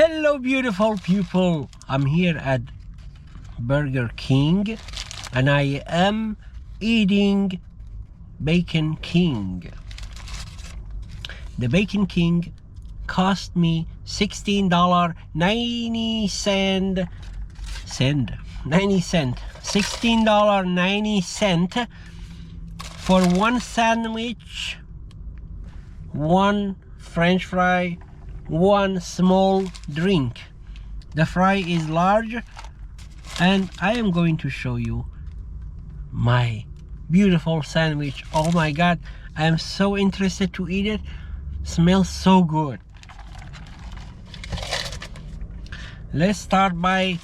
Hello beautiful people, I'm here at Burger King and I am eating Bacon King. The Bacon King cost me $16.90 $16.90 for one sandwich, one French fry, one small drink. The fry is large and I am going to show you my beautiful sandwich. Oh my god, I am so interested to eat it. Smells so good. Let's start by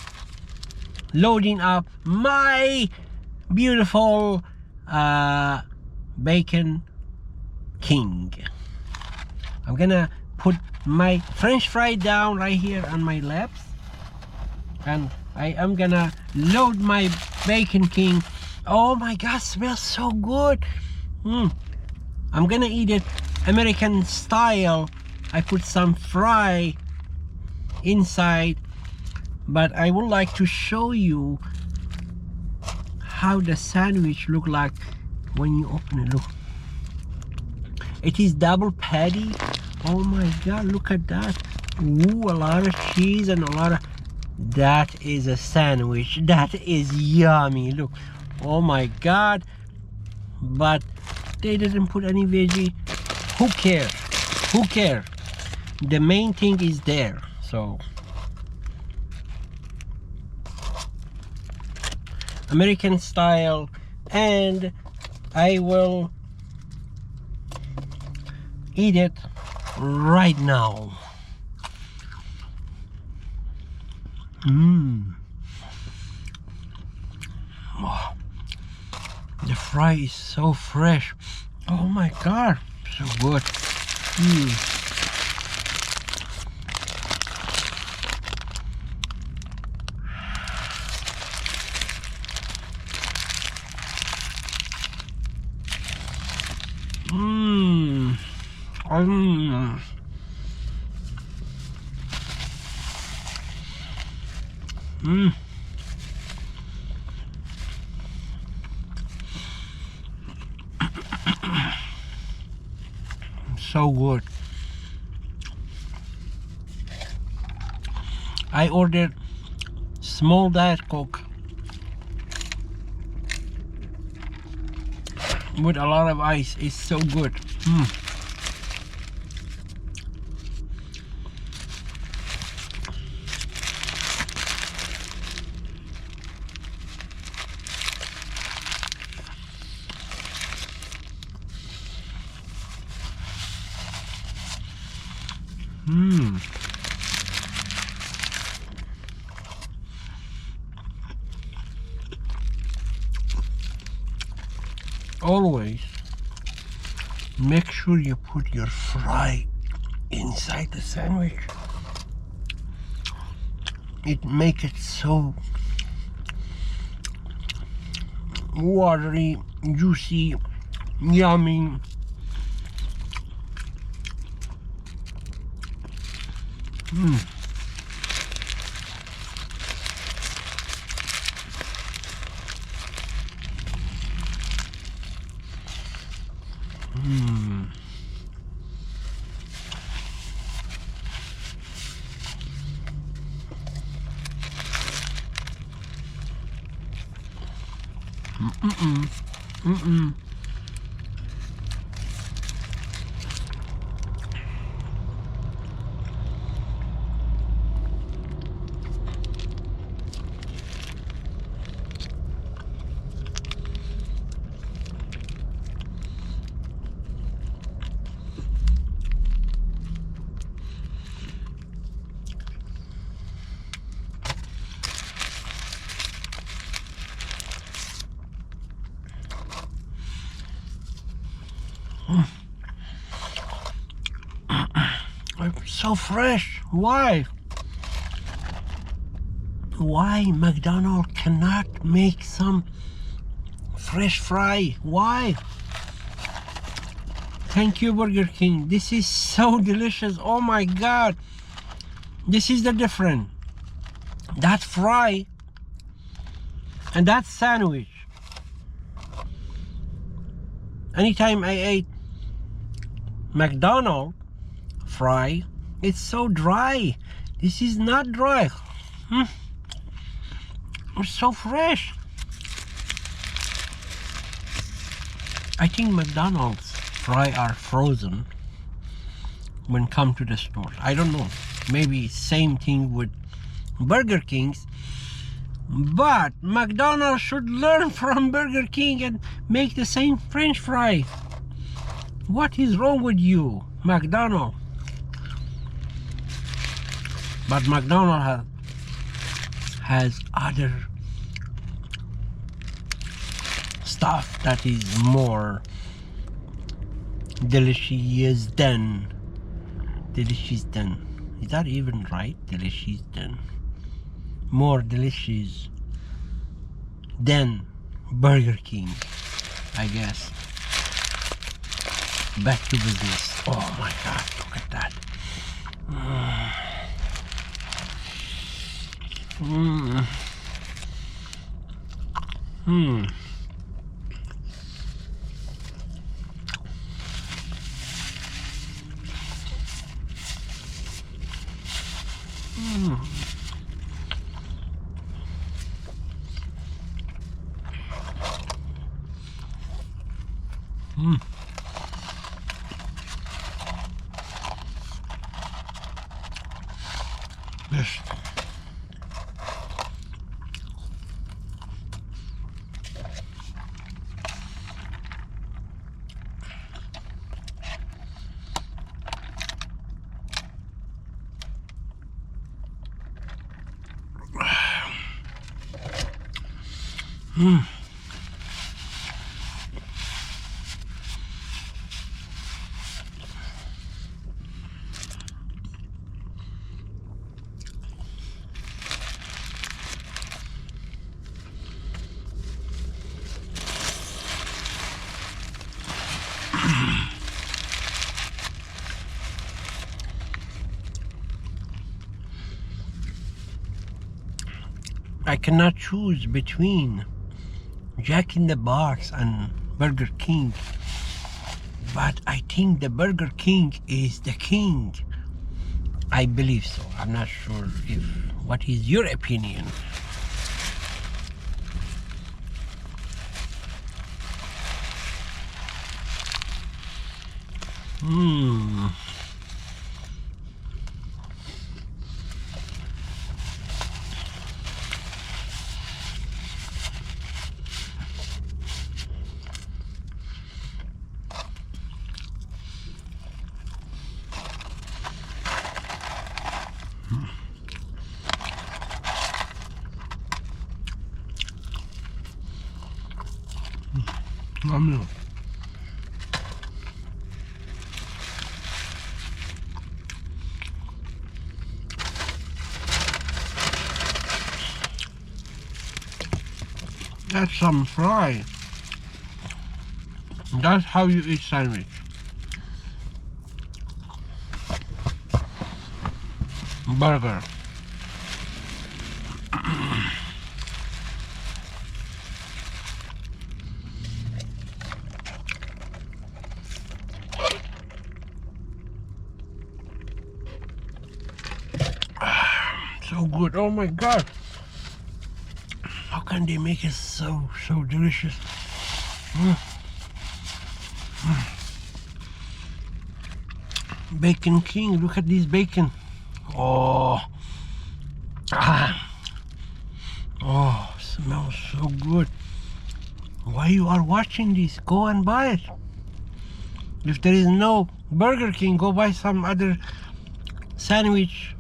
loading up my beautiful Bacon King. I'm gonna put my French fry down right here on my laps and I am gonna load my Bacon King. Oh my god, smells so good. I'm gonna eat it American style. I put some fry inside, but I would like to show you how the sandwich look like when you open it. Look, it is double patty. Oh my god, look at that. Ooh, a lot of cheese and a lot of... That is a sandwich. That is yummy. Look, oh my god. But they didn't put any veggie. Who cares? Who cares? The main thing is there. So American style, and I will eat it right now. Oh, the fry is so fresh. Oh my god, so good. So good. I ordered small Diet Coke with a lot of ice. It's so good. Always make sure you put your fry inside the sandwich. It makes it so watery, juicy, yummy. So fresh. Why McDonald's cannot make some fresh fry? Why? Thank you, Burger King. This is so delicious. Oh my god. This is the difference. That fry and that sandwich. Anytime I ate McDonald's fry, it's so dry. This is not dry. It's so fresh. I think McDonald's fry are frozen when come to the store. I don't know. Maybe same thing with Burger King's. But McDonald's should learn from Burger King and make the same French fry. What is wrong with you, McDonald's? But McDonald's has other stuff that is more delicious than. Is that even right? Delicious than. More delicious than Burger King, I guess. Back to business. Oh my God, look at that. Yes. I cannot choose between Jack in the Box and Burger King, but I think the Burger King is the king. I believe so. I'm not sure if. What is your opinion? That's some fry. That's how you eat sandwich. Burger. So good. Oh my God. How can they make it so delicious? Bacon King, look at this bacon. Oh, smells so good. Why you are watching this? Go and buy it. If there is no Burger King, go buy some other sandwich,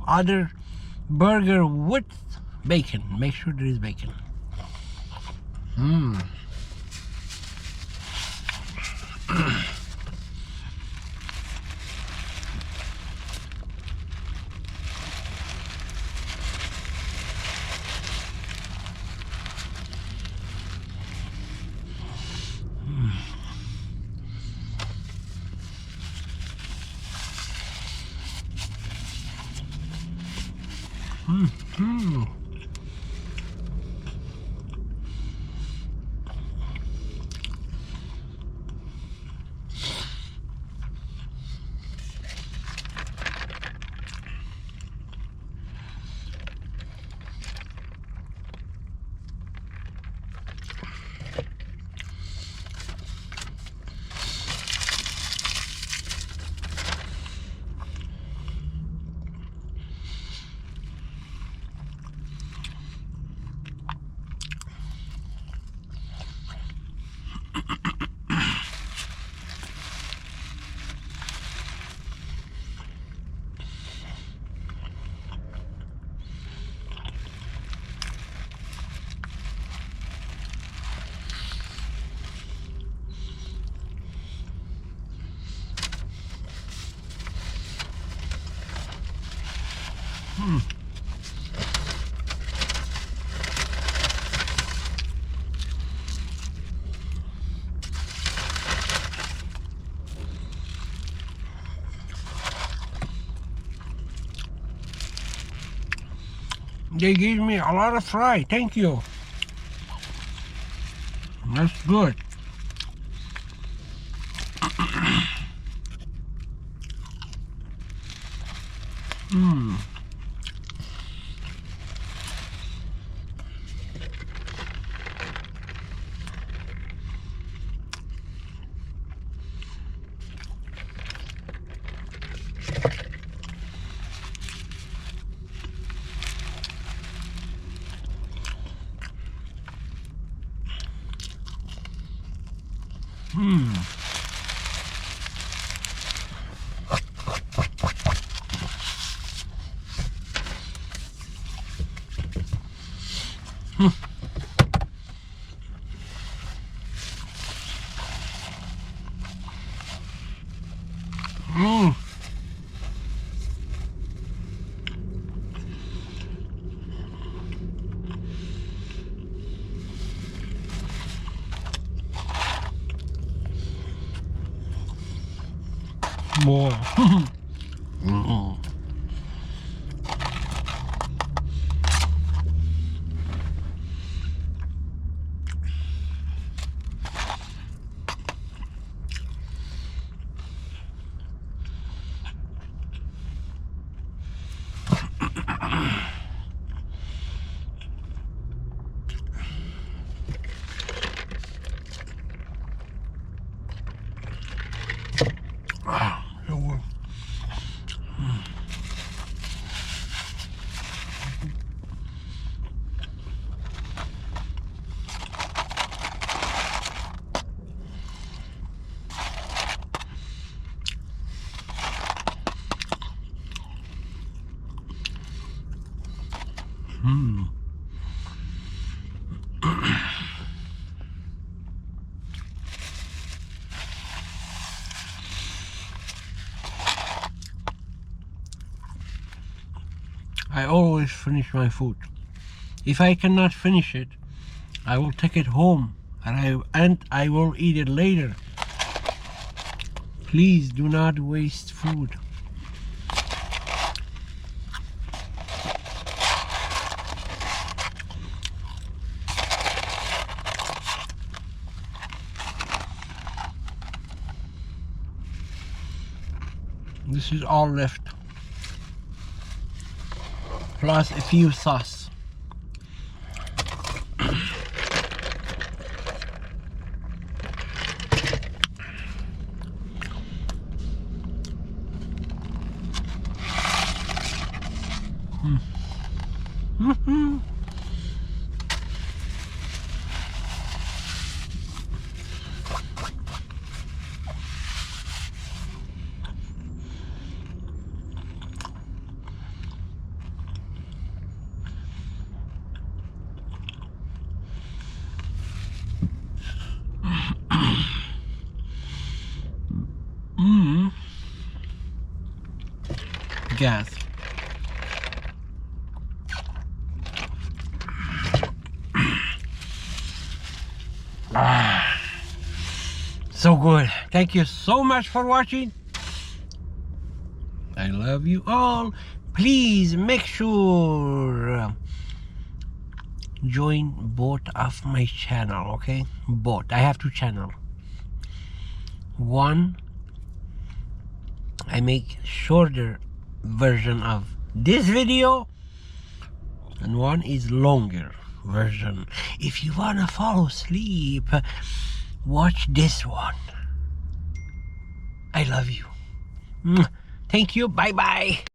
other burger with bacon. Make sure there is bacon. Mm. They gave me a lot of fry. Thank you. That's good. Mmm. Mmm. Mmm. More. Mm. So good. Mm. I always finish my food. If I cannot finish it, I will take it home and I will eat it later. Please do not waste food. This is all left, plus a few sauce. Mm-hmm. Mm. Gas. So good. Thank you so much for watching. I love you all. Please make sure join both of my channel, okay? Both. I have two channel. One, I make shorter version of this video, and one is longer version. If you wanna fall asleep, watch this one. I love you. Thank you. Bye bye.